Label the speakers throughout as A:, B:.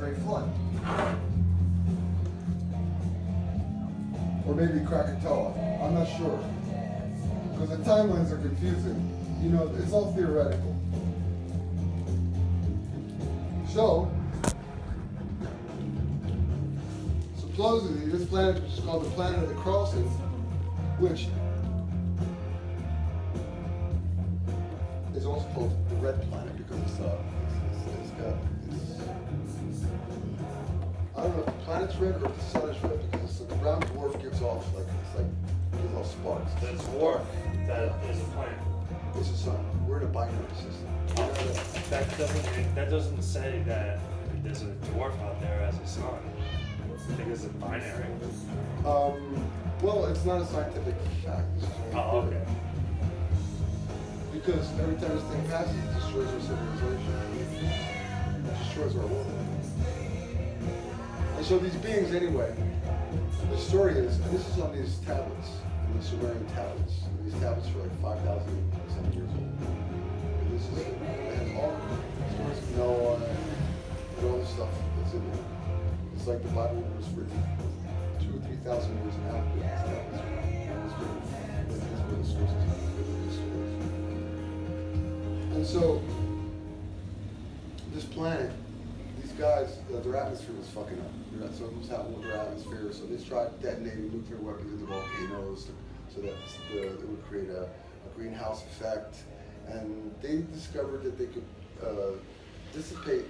A: Great Flood. Or maybe Krakatoa. I'm not sure. Because the timelines are confusing. You know, it's all theoretical. So, supposedly, this planet, which is called the planet of the crossing, which is also called the red planet because it's I don't know if the planet's red or if the sun is red because the brown dwarf gives off gives off sparks.
B: The dwarf that is a planet.
A: It's a sun. We're in a binary system. You know that?
B: That doesn't say that there's a dwarf out there as a sun. I think it's a binary.
A: Well, it's not a scientific fact.
B: Oh, okay.
A: Because every time this thing passes, it destroys our civilization. It destroys our world. And so these beings, anyway, the story is, and this is on these tablets, in the Sumerian tablets. And these tablets are like 5,000 some years old. And this is, it has all the stories of Noah and all the stuff that's in there. It's like the Bible was written 2,000 or 3,000 years after these tablets were written. These were the sources of these stories. And so, this planet, these guys, their atmosphere was fucking up. Something was happening with their atmosphere, so they tried detonating nuclear weapons into volcanoes so that it would create a greenhouse effect. And they discovered that they could dissipate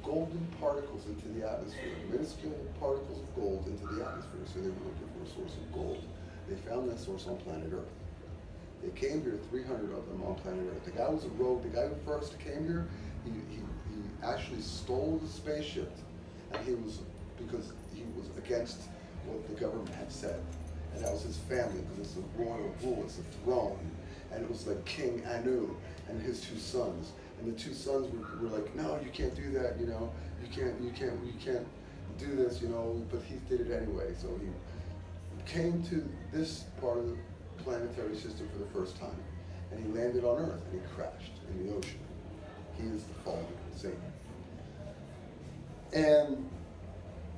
A: golden particles into the atmosphere, minuscule particles of gold into the atmosphere, so they were looking for a source of gold. They found that source on planet Earth. They came here, 300 of them on planet Earth. The guy was a rogue. The guy who first came here, he actually stole the spaceship, and because he was against what the government had said. And that was his family, because it's a royal rule, it's a throne. And it was like King Anu and his two sons. And the two sons were like, no, you can't do that, you know, you can't do this, you know, but he did it anyway. So he came to this part of the planetary system for the first time, and he landed on Earth, and he crashed in the ocean. He is the fallen Satan. And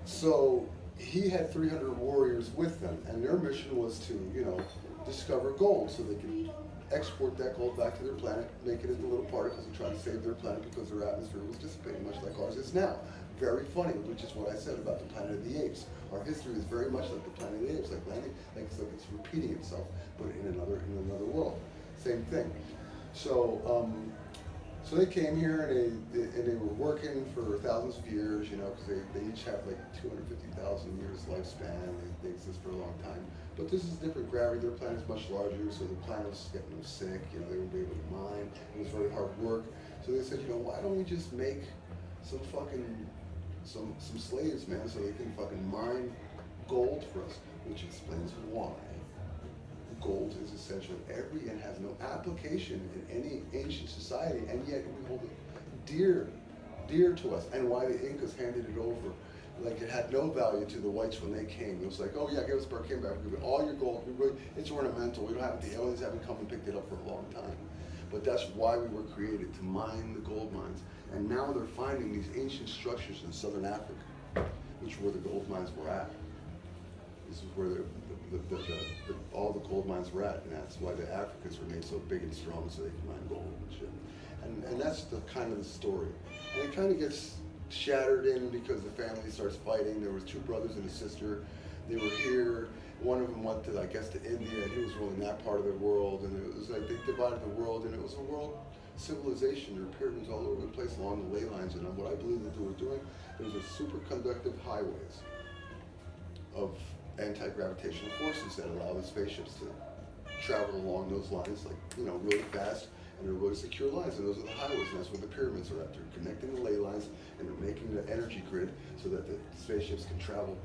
A: so he had 300 warriors with them, and their mission was to, you know, discover gold so they could export that gold back to their planet, make it into little particles, and try to save their planet because their atmosphere was dissipating much like ours is now. Very funny, which is what I said about the Planet of the Apes. Our history is very much like the Planet of the Apes, it's like it's repeating itself, but in another world. Same thing. So so they came here and they were working for thousands of years, you know, because they each have like 250,000 years lifespan. They exist for a long time. But this is different gravity. Their planet is much larger, so the planet was getting them sick. You know, they wouldn't be able to mine. It was very hard work. So they said, you know, why don't we just make some slaves, man, so they can fucking mine gold for us, which explains why gold is essential and has no application in any ancient society, and yet we hold it dear to us, and why the Incas handed it over like it had no value to the whites when they came. It was like, oh yeah, give us Burke back, we give it all your gold, it's ornamental, we don't have the aliens haven't come and picked it up for a long time. But that's why we were created, to mine the gold mines. And now they're finding these ancient structures in southern Africa, which were the gold mines were at. This is where all the gold mines were at, and that's why the Africans were made so big and strong, so they could mine gold and shit. And that's the kind of the story. And it kind of gets shattered in because the family starts fighting. There was two brothers and a sister. They were here. One of them went to, I guess, to India, and he was ruling that part of the world. And it was like they divided the world, and it was a world civilization. There were pyramids all over the place along the ley lines. And what I believe that they were doing, there was a superconductive highways of anti-gravitational forces that allow the spaceships to travel along those lines, like, you know, really fast, and they're really secure lines, and those are the highways, and that's where the pyramids are at. They're connecting the ley lines, and they're making the energy grid so that the spaceships can travel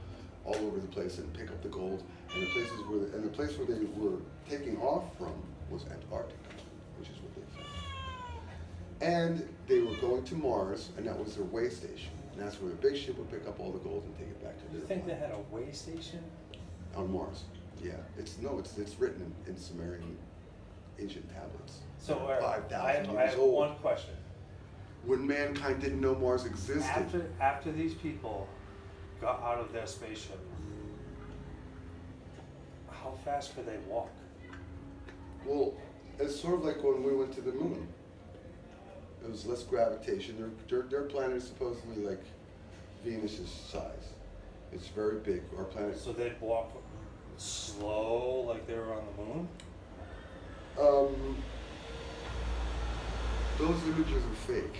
A: all over the place and pick up the gold. And the place where they were taking off from was Antarctica, which is what they found. And they were going to Mars, and that was their way station. And that's where the big ship would pick up all the gold and take it back to their
C: You think they
A: planet.
C: had a way station?
A: On Mars, yeah. It's written in Sumerian ancient tablets.
C: So
A: 5,000
C: I
A: years
C: have
A: old.
C: one question.
A: when mankind didn't know Mars existed.
B: After these people got out of their spaceship, how fast could they walk?
A: Well, it's sort of like when we went to the moon. It was less gravitation. Their planet is supposedly like Venus's size. It's very big. Our planet.
B: So they'd walk slow like they were on the moon?
A: Those images are fake.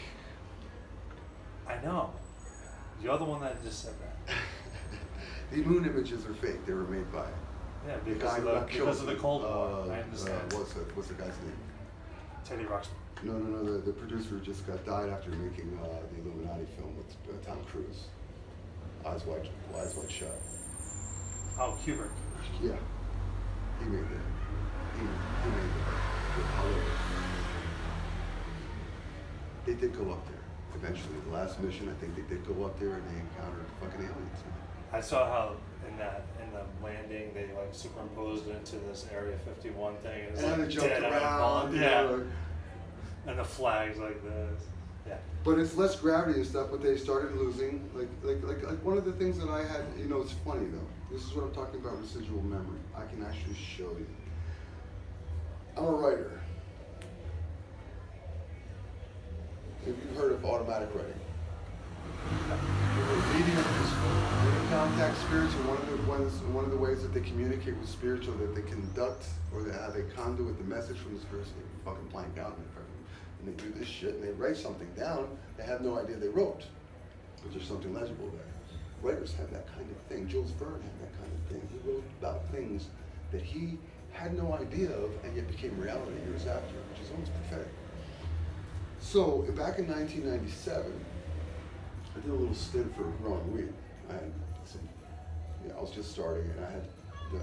B: I know. You're the one that just said that.
A: The moon images are fake. They were made by
B: Yeah,
A: the
B: because
A: guy
B: of
A: who
B: the
A: got killed.
B: because of the Cold War. I understand.
A: What's the guy's name?
B: Teddy Ruxpin.
A: No. The producer just died after making the Illuminati film with Tom Cruise. Eyes Wide Shut.
B: Oh, Kubrick.
A: Yeah, he made it. He made it. However, they did go up there eventually. The last mission, I think they did go up there and they encountered fucking aliens.
B: I saw how in the landing they like superimposed it into this Area 51 thing. And,
A: And then
B: like
A: they jumped
B: dead on
A: around.
B: the
A: You
B: yeah.
A: know, like,
B: And the flags like this. Yeah.
A: but it's less gravity and stuff. But they started losing, like one of the things that I had. You know, it's funny though. This is what I'm talking about, residual memory. I can actually show you. I'm a writer. Have you heard of automatic writing? Medium contact spirits are one of the ways that they communicate with spirits, or that they conduct, or they have a conduit the message from the spirits. They fucking blank out and they do this shit and they write something down. They have no idea they wrote, but there's something legible there. Writers have that kind of thing. Jules Verne had that kind of thing. He wrote about things that he had no idea of and yet became reality years after, which is almost prophetic. So back in 1997, I did a little stint for growing weed. I was just starting, and I had the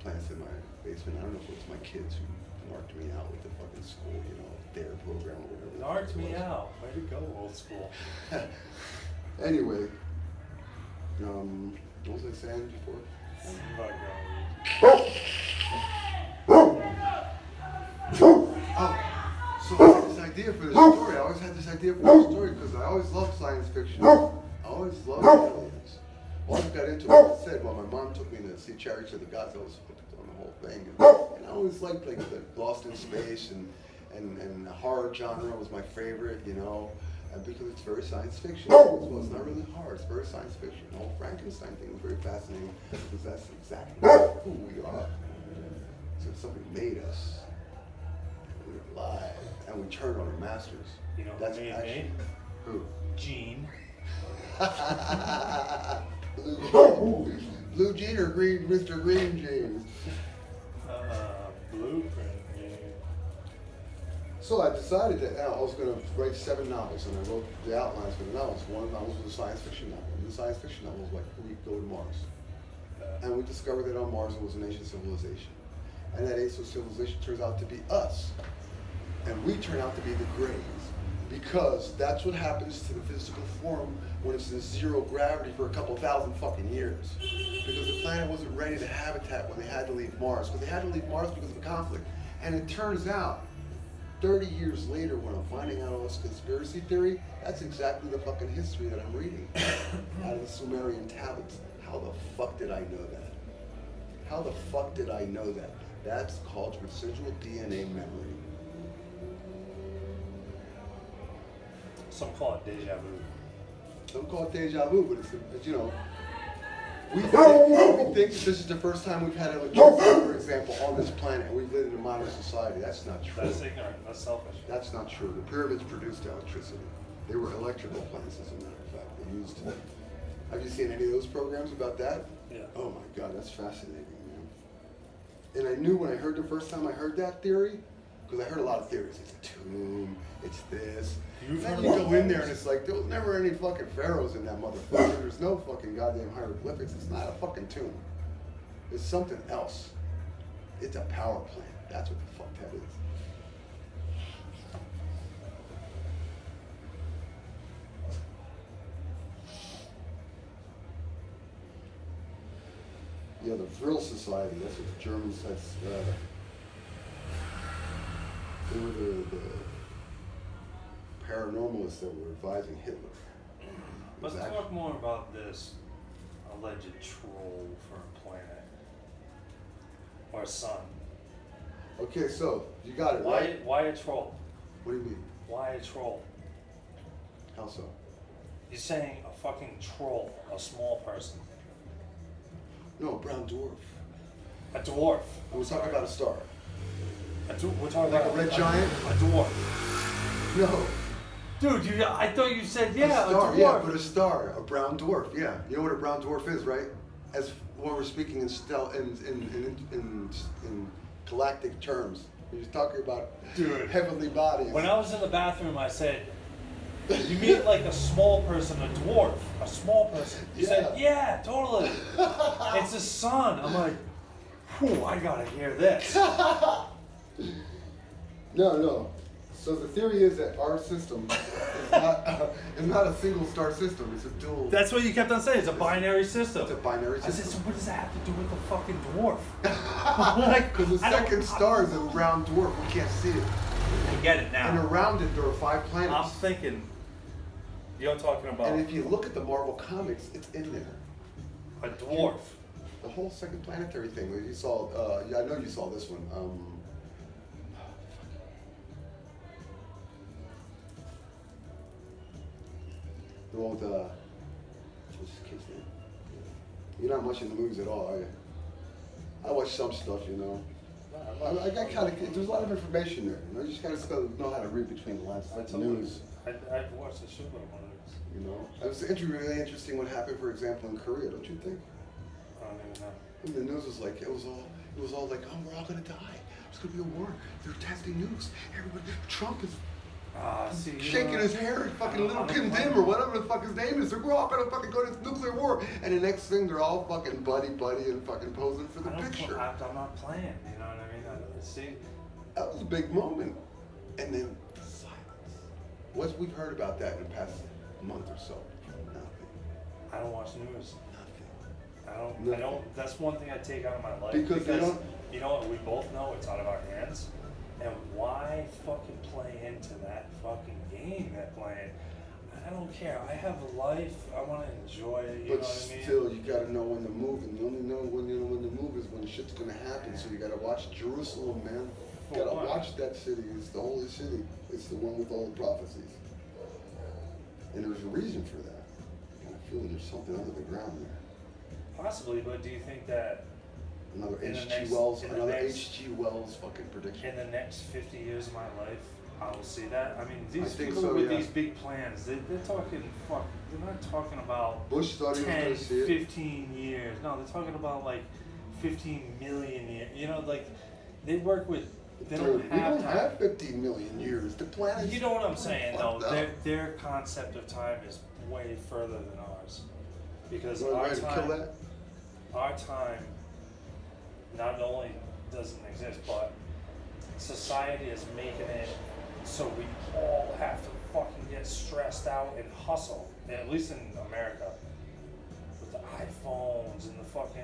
A: plants in my basement. I don't know if it was my kids who narked me out with the fucking school, DARE program or whatever.
B: Narked me out. Way to go, old school.
A: Anyway, what was I saying before? So I had this idea for this story. I always had this idea for this story because I always loved science fiction. I always loved aliens. Well, I got into it, like I said, my mom took me to see Chariots of the Gods. I was hooked on the whole thing. And I always liked the Lost in Space and the horror genre was my favorite, and because it's very science fiction. Well, it's not really horror, it's very science fiction. The whole Frankenstein thing was very fascinating because that's exactly who we are. So somebody made us. We were alive, and we turned on our masters.
B: You know
A: That's
B: who made
A: actually
B: me?
A: who?
B: Gene.
A: Blue Gene or Green, Mr. Green James?
B: Blueprint. Yeah.
A: So I decided that I was going to write 7 novels, and I wrote the outlines for the novels. One of the novels was a science fiction novel. And the science fiction novel was like, we go to Mars. And we discovered that on Mars there was an ancient civilization. And that ancient civilization turns out to be us. And we turn out to be the Greys. Because that's what happens to the physical form when it's in zero gravity for a couple thousand fucking years. Because the planet wasn't ready to habitat when they had to leave Mars. Because they had to leave Mars because of a conflict. And it turns out, 30 years later, when I'm finding out all this conspiracy theory, that's exactly the fucking history that I'm reading out of the Sumerian tablets. How the fuck did I know that? How the fuck did I know that? That's called residual DNA memory.
B: Some call it deja vu.
A: Some call it deja vu, but it's we think that this is the first time we've had electricity, for example, on this planet, and we've lived in a modern society. That's not true.
B: That's ignorant. That's selfish.
A: That's not true. The pyramids produced electricity. They were electrical plants, as a matter of fact. They used. Have you seen any of those programs about that?
B: Yeah.
A: Oh my God, that's fascinating, man. And I knew when I heard the first time I heard that theory, because I heard a lot of theories. It's a tomb. It's this.
B: You've
A: Then
B: heard
A: you
B: a lot
A: go
B: of
A: in there
B: theories.
A: and it's like, there was never any fucking pharaohs in that motherfucker. There's no fucking goddamn hieroglyphics. It's not a fucking tomb. It's something else. It's a power plant. That's what the fuck that is. Yeah, the Vril Society, that's what the Germans said. They were the paranormalists that were advising Hitler.
B: Let's
A: Exactly.
B: talk more about this alleged troll for a planet or a sun.
A: Okay, so you got it right.
B: Why a troll?
A: What do you mean?
B: Why a troll?
A: How so?
B: You're saying a fucking troll, a small person,
A: No, brown dwarf.
B: a dwarf.
A: We're talking about a star.
B: We're talking
A: Like
B: about
A: a red giant?
B: A dwarf.
A: No.
B: Dude, I thought you said
A: A star,
B: dwarf.
A: yeah, but a star, a brown dwarf, yeah. You know what a brown dwarf is, right? As when we're speaking in galactic terms, we're just talking about
B: Dude.
A: heavenly bodies.
B: When I was in the bathroom, I said, "You mean like a small person, a dwarf, a small person?" You said, "Yeah, totally. It's a sun." I'm like, "Whew, I gotta hear this."
A: No. So the theory is that our system is not a single star system. It's a dual.
B: That's what you kept on saying. It's a binary system.
A: It's a binary
B: I said,
A: system.
B: "So what does that have to do with the fucking dwarf?"
A: Because the
B: I don't-
A: second star is a brown dwarf. We can't see it.
B: I get it now.
A: And around it, there are 5
B: I'm
A: planets.
B: thinking, you're talking about
A: And if you look at the Marvel comics, it's in there.
B: a dwarf.
A: The whole second planetary thing. You saw. Yeah, I know you saw this one. The one with what's his kid's name? You're not much in the movies at all, are you? I watch some stuff, you know. I got kind of. There's a lot of information there. You know, you just gotta know how to read between the lines. Like the news.
B: I've watched a shitload of one of these.
A: You know, it was really interesting what happened, for example, in Korea. Don't you think?
B: I don't even know.
A: And the news was like, it was all like, oh, we're all gonna die. There's gonna be a war. They're testing nukes. Everybody, Trump is
B: See, you
A: shaking
B: know,
A: his hair and fucking little
B: I don't
A: Kim
B: blame
A: Dim or whatever the fuck his name is. We're all gonna fucking go to nuclear war. And the next thing, they're all fucking buddy and fucking posing for the picture.
B: I'm not playing. You know what I mean? See,
A: That was a big moment. And then silence. What we've heard about that in the past month or so? Nothing.
B: I don't watch news.
A: Nothing.
B: I don't. That's one thing I take out of my life
A: Because they don't-
B: you know what? We both know it's out of our hands. And why fucking play into that fucking game they're playing? I don't care. I have a life. I want to enjoy it. You
A: But
B: know what I mean?
A: still, you gotta know when to move, and you only know when the move is when the shit's gonna happen. So you gotta watch Jerusalem, man. You gotta watch that city. It's the holy city. It's the one with all the prophecies. And there's a reason for that. I kind of feel there's something under the ground there.
B: Possibly, but do you think that
A: Another
B: In the
A: H.G.
B: next-
A: Wells,
B: in the
A: another
B: next-
A: H.G. Wells fucking prediction.
B: in the next 50 years of my life, I will see that? I mean, these
A: think
B: people
A: so,
B: with
A: yeah.
B: these big plans, they're talking, they're not talking about
A: Bush thought he was
B: 10,
A: gonna see it.
B: 15 years. No, they're talking about like 15 million years. You know, like they work with, they don't
A: We
B: have
A: don't
B: time.
A: have 15 million years. The planet.
B: You know what I'm saying, though?
A: fucked up.
B: Their concept of time is way further than ours. Because
A: You wanna
B: our
A: go ahead and kill
B: time,
A: that?
B: our time not only doesn't exist, but society is making it so we all have to fucking get stressed out and hustle. At least in America, with the iPhones and the fucking,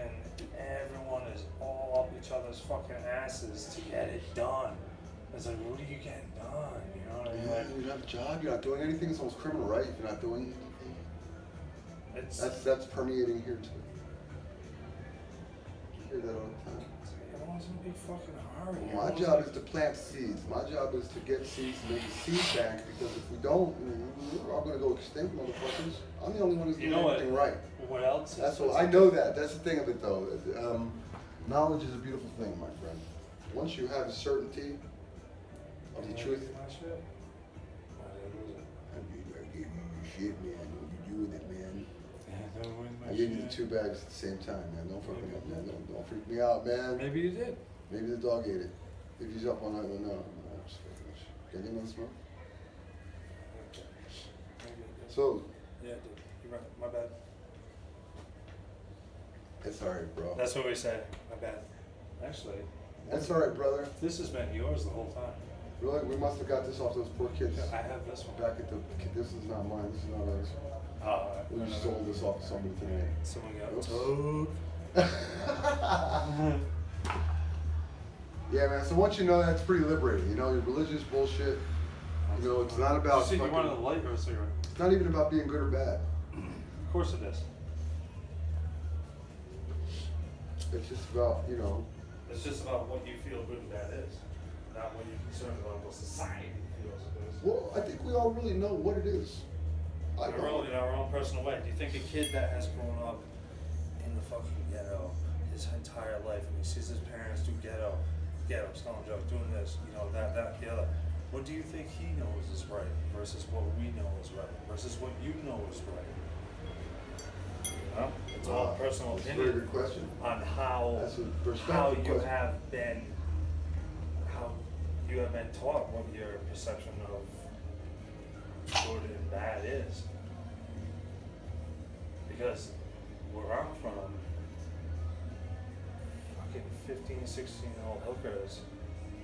B: everyone is all up each other's fucking asses to get it done. It's like, what are you getting done? You know what I mean?
A: Yeah,
B: Like,
A: you don't have a job. You're not doing anything. It's almost criminal, right? If you're not doing anything.
B: it's
A: That's permeating here too. You hear that all the time.
B: everyone's in a big fucking hurry.
A: My
B: Everyone's
A: job
B: like-
A: is to plant seeds. My job is to get seeds and make a seed bank, because if we don't, we're all gonna go extinct, motherfuckers. I'm the only one who's
B: You
A: doing
B: know what?
A: everything right.
B: What else?
A: That's what I know. That's the thing of it, though. Knowledge is a beautiful thing, my friend. Once you have a certainty of the truth,
B: My shit? Why did I lose it?
A: I give you your shit, man. You doing it, man.
B: Yeah, don't win my
A: I gave you the
B: shit.
A: 2 bags at the same time, man. Don't fuck me up, man. Don't freak me out, man.
B: Maybe you did.
A: Maybe the dog ate it. If he's up all night, we'll know. I'm just fucking with you. Can I get another smoke?
B: Okay. Maybe you did.
A: So,
B: Yeah, I did. You're right. My bad.
A: it's alright, bro.
B: That's what we say. My bad. Actually,
A: That's alright, brother.
B: this has been yours the whole time.
A: Really? We must have got this off those poor kids.
B: I have this one.
A: Back at the. This is not mine. This is not ours.
B: No,
A: We
B: no,
A: just
B: no.
A: sold this off to somebody today.
B: Someone got
A: Oops.
B: toad.
A: Yeah, man. So once you know, that's pretty liberating. You know, your religious bullshit. You know, it's not about
B: You said you
A: fucking-
B: wanted a light or a cigarette?
A: It's not even about being good or bad.
B: Of course it is.
A: It's just about, you know,
B: It's just about what you feel good and bad is, not what you're concerned about what society feels it is.
A: well, I think we all really know what it is. I
B: We're all in our own personal way. Do you think a kid that has grown up in the fucking ghetto his entire life and he sees his parents do ghetto, selling drugs, doing this, you know, that, the other, what do you think he knows is right versus what we know is right versus what you know is right? You know? It's all personal
A: That's a very
B: opinion
A: good question.
B: on how
A: That's a respectful
B: how you
A: question.
B: have been taught what your perception of good and bad is. Because where I'm from, fucking 15, 16-year-old hookers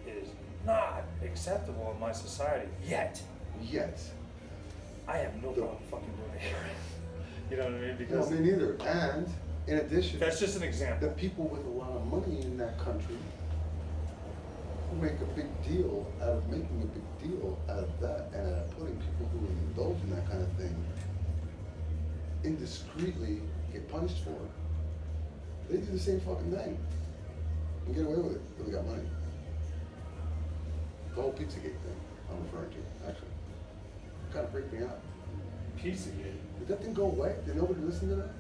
B: is not acceptable in my society yet.
A: Yet.
B: I have no
A: The-
B: problem fucking doing it. You know what I mean?
A: No,
B: Because
A: me neither. And in addition,
B: that's just an example.
A: the people with a lot of money in that country who make a big deal out of making a big deal out of that and out of putting people who indulge in that kind of thing indiscreetly get punished for it. They do the same fucking thing and get away with it if they got money. The whole Pizzagate thing I'm referring to, actually. Kind of freaked me out.
B: Pizzagate.
A: Did that thing go away? Did nobody listen to that?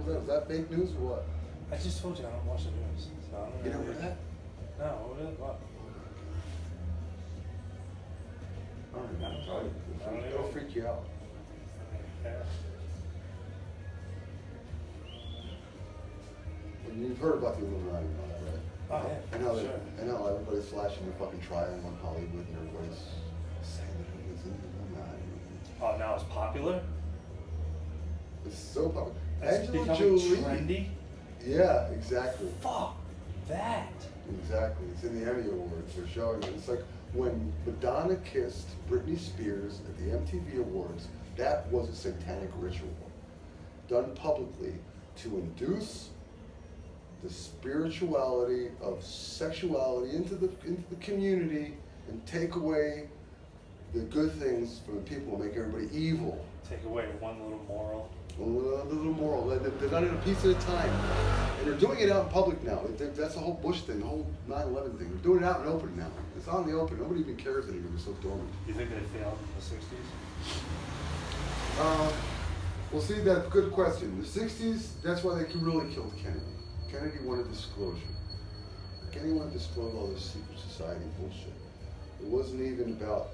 A: Was that fake news or what?
B: I just told you I don't watch the news. So I don't
A: You
B: know.
A: never heard that?
B: No, what is what?
A: I don't know.
B: I don't
A: It'll
B: know.
A: freak you out.
B: Yeah.
A: And you've heard about the Illuminati and all that, right?
B: Oh, yeah,
A: And how,
B: sure.
A: and how everybody's flashing the fucking triangle in Hollywood and everybody's saying that it was in the Illuminati.
B: Oh, now it's popular?
A: It's so popular.
B: It's
A: Angela
B: becoming
A: Jolie.
B: trendy?
A: Yeah, exactly.
B: Fuck that.
A: Exactly. It's in the Emmy Awards. They're showing it. It's like when Madonna kissed Britney Spears at the MTV Awards, that was a satanic ritual done publicly to induce the spirituality of sexuality into the community and take away the good things from the people and make everybody evil.
B: Take away one little moral.
A: A little moral. They've done it a piece at a time. And they're doing it out in public now. That's the whole Bush thing, the whole 9/11 thing. They're doing it out in the open now. It's out in the open. Nobody even cares anymore. It's so dormant.
B: You think they failed in the 60s?
A: Well, see, that's a good question. The 60s, that's why they really killed Kennedy. Kennedy wanted disclosure. Kennedy wanted to disclose all this secret society bullshit. It wasn't even about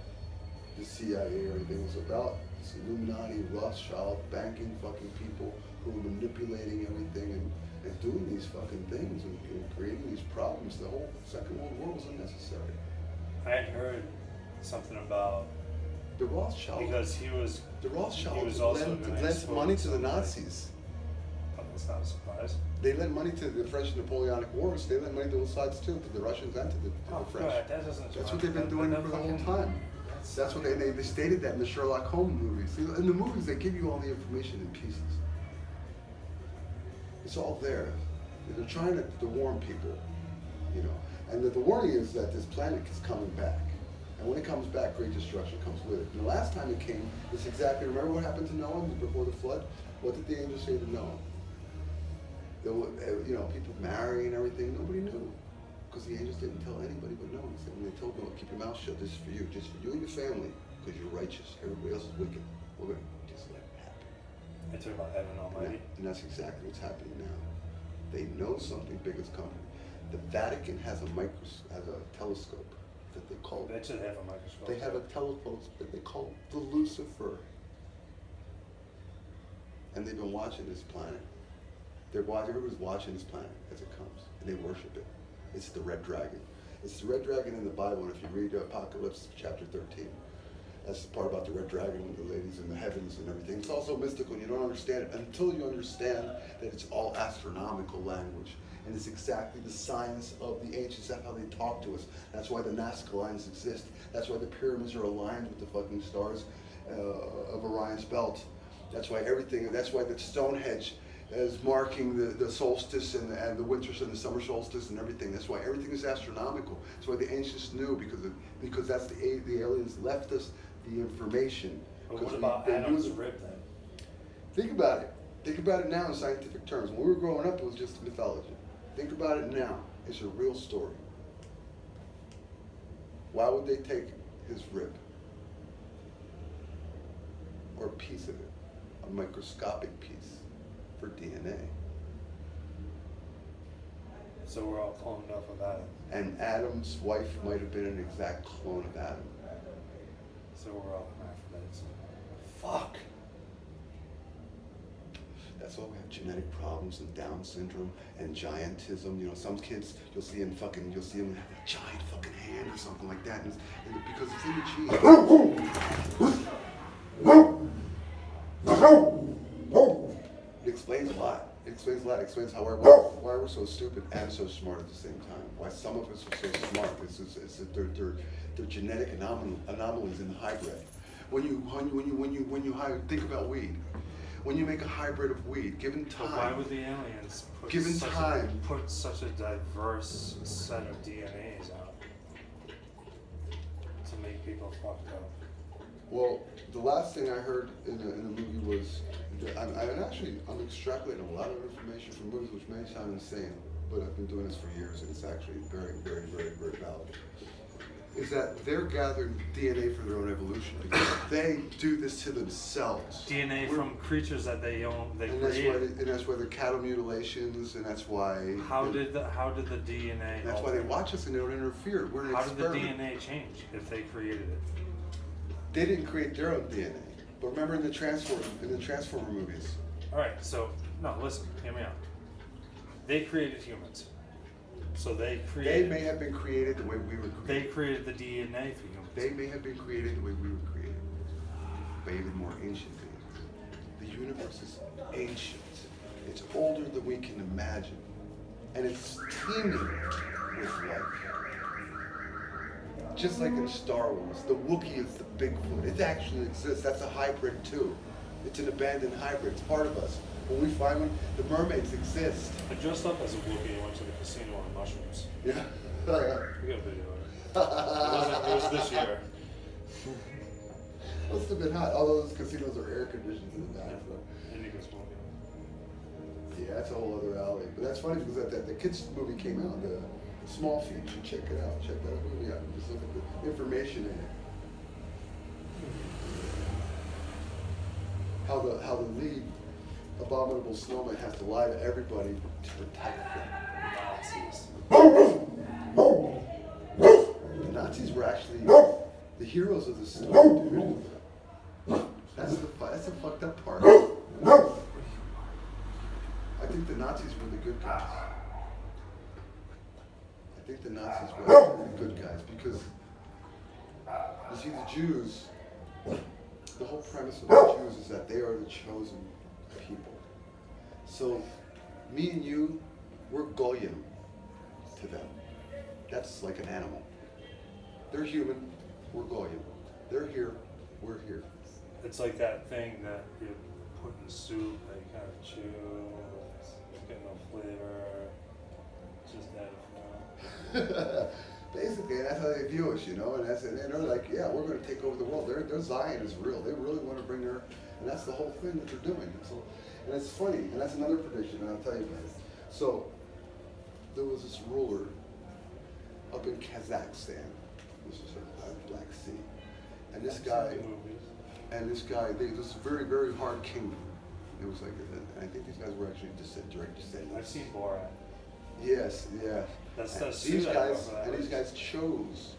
A: the CIA or anything. It was about this Illuminati, Rothschild, banking fucking people who were manipulating everything and doing these fucking things and creating these problems. The whole Second World War was unnecessary.
B: I had heard something about
A: The Rothschilds.
B: because he was also gonna
A: lent
B: expose
A: money to the
B: somebody.
A: Nazis.
B: Oh, that's not a surprise.
A: They lent money to the French Napoleonic Wars. They lent money to both sides too, to the Russians and to the French.
B: God, that doesn't.
A: That's what they've been doing for the whole time. That's what they stated that in the Sherlock Holmes movies. See, in the movies, they give you all the information in pieces. It's all there. They're trying to warn people, you know. And the warning is that this planet is coming back. And when it comes back, great destruction comes with it. And the last time it came, it's exactly, remember what happened to Noah before the flood? What did the angel say to Noah? There were, you know, people marrying and everything, nobody knew. Because the angels didn't tell anybody but Noah. He said, when they told Noah, keep your mouth shut, this is for you, just for you and your family, because you're righteous. Everybody else is wicked. We're going to just let it happen.
B: I talk about heaven almighty.
A: And that's exactly what's happening now. They know something big is coming. The Vatican has a telescope that they call.
B: They should have a microscope.
A: They have a telescope that they call the Lucifer. And they've been watching this planet. Everybody's watching this planet as it comes, and they worship it. It's the red dragon. It's the red dragon in the Bible, and if you read Apocalypse chapter 13, that's the part about the red dragon with the ladies in the heavens and everything. It's also mystical, and you don't understand it until you understand that it's all astronomical language. And it's exactly the science of the ancients. That's how they talk to us. That's why the Nazca lines exist. That's why the pyramids are aligned with the fucking stars of Orion's belt. That's why the Stonehenge as marking the solstice and the winter and the summer solstice and everything. That's why everything is astronomical. That's why the ancients knew, because that's the aliens left us the information.
B: But what about Adam's rib then?
A: Think about it. Think about it now in scientific terms. When we were growing up, it was just mythology. Think about it now. It's a real story. Why would they take his rib? Or a piece of it? A microscopic piece for DNA.
B: So we're all cloned off of Adam.
A: And Adam's wife might have been an exact clone of Adam.
B: So we're all hermaphrodites.
A: Fuck. That's why we have genetic problems and Down syndrome and giantism. You know, some kids you'll see them have a giant fucking hand or something like that, and because it's in the genes. It explains a lot. It explains a lot. It explains why we're so stupid and so smart at the same time. Why some of us are so smart. They're genetic anomalies in the hybrid. When you think about weed, when you make a hybrid of weed, given time.
B: But why would the aliens put such a diverse set of DNAs out to make people fucked up?
A: Well, the last thing I heard in the movie was, I'm extrapolating a lot of information from movies, which may sound insane, but I've been doing this for years, and it's actually very, very, very, very valid. Is that they're gathering DNA for their own evolution because they do this to themselves.
B: DNA from creatures that they created.
A: And that's why the cattle mutilations, and that's why.
B: How did the DNA?
A: That's why they watch us and they don't interfere. We're an experiment.
B: How did the DNA change if they created it?
A: They didn't create their own DNA. But remember in the Transformer movies.
B: All right. So no, listen, hear me out. They created humans. So they
A: may have been created the way we were created.
B: They created the DNA for humans.
A: They may have been created the way we were created, by even more ancient beings. The universe is ancient. It's older than we can imagine. And it's teeming with life. Just like in Star Wars, the Wookiee is the Bigfoot. It actually exists. That's a hybrid too. It's an abandoned hybrid. It's part of us. When we find one, the mermaids exist.
B: I dressed up as a Wookiee and went to the casino on mushrooms.
A: Yeah.
B: We got a video of it. It was this year.
A: Must have been hot. All those casinos are air conditioned in the back. So.
B: And you can smoke it.
A: Yeah, that's a whole other alley. But that's funny because the kids movie came out, the Small Feet. You should check it out. Check that movie out. Just look at the information in it. How the lead abominable snowman has to lie to everybody to protect them.
B: Nazis.
A: The Nazis were actually the heroes of the story, dude. That's the fucked up part. I think the Nazis were the good guys. I think the Nazis were the good guys because you see the Jews. The whole premise of the Jews is that they are the chosen people. So, me and you, we're goyim to them. That's like an animal. They're human, we're goyim. They're here, we're here.
B: It's like that thing that you put in soup that you kind of chew. It's got no flavor. It's just that.
A: Basically, that's how they view us, you know, and they're like, yeah, we're going to take over the world. Their Zion is real. They really want to bring and that's the whole thing that they're doing. And it's funny, and that's another prediction, and I'll tell you about it. So, there was this ruler up in Kazakhstan, which is a Black Sea, and this guy, this very, very hard kingdom. It was like, I think these guys were actually direct descendants.
B: I've seen Borat.
A: Yes, yeah. These guys chose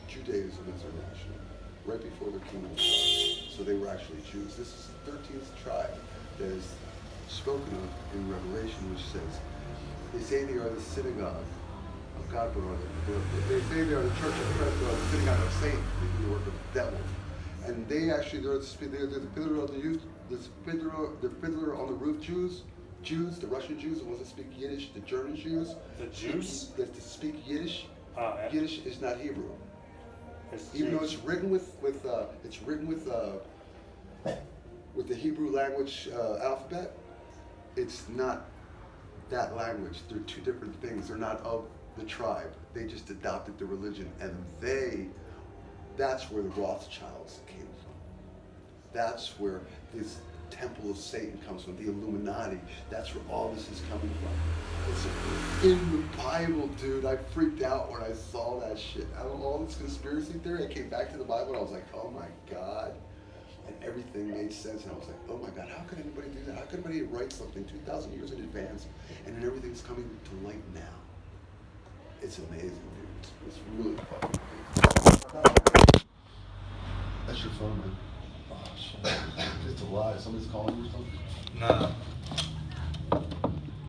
A: Judaism as their national right before their kingdom fell. So they were actually Jews. This is the 13th tribe that is spoken of in Revelation, which says, they say they are the synagogue of God, but they say they are the church of Christ, but are the synagogue of Satan. They do the work of the devil. And they're the fiddler of the youth, the fiddler on the roof Jews, the Russian Jews, the ones that speak Yiddish, the German Jews.
B: The Jews?
A: That speak Yiddish.
B: Yeah.
A: Yiddish is not Hebrew.
B: It's
A: Even
B: Jews.
A: though it's written with with the Hebrew language alphabet, it's not that language. They're two different things. They're not of the tribe. They just adopted the religion, and that's where the Rothschilds came from. That's where this Temple of Satan comes from, the Illuminati. That's where all this is coming from. It's in the Bible, dude. I freaked out when I saw that shit. Out of all this conspiracy theory, I came back to the Bible and I was like, oh my God. And everything made sense. And I was like, oh my God, how could anybody do that? How could anybody write something 2,000 years in advance and then everything's coming to light now? It's amazing, dude. It's really fucking amazing. That's your phone, man. Oh, shit. It's a lie. Somebody's calling you or something?
C: No.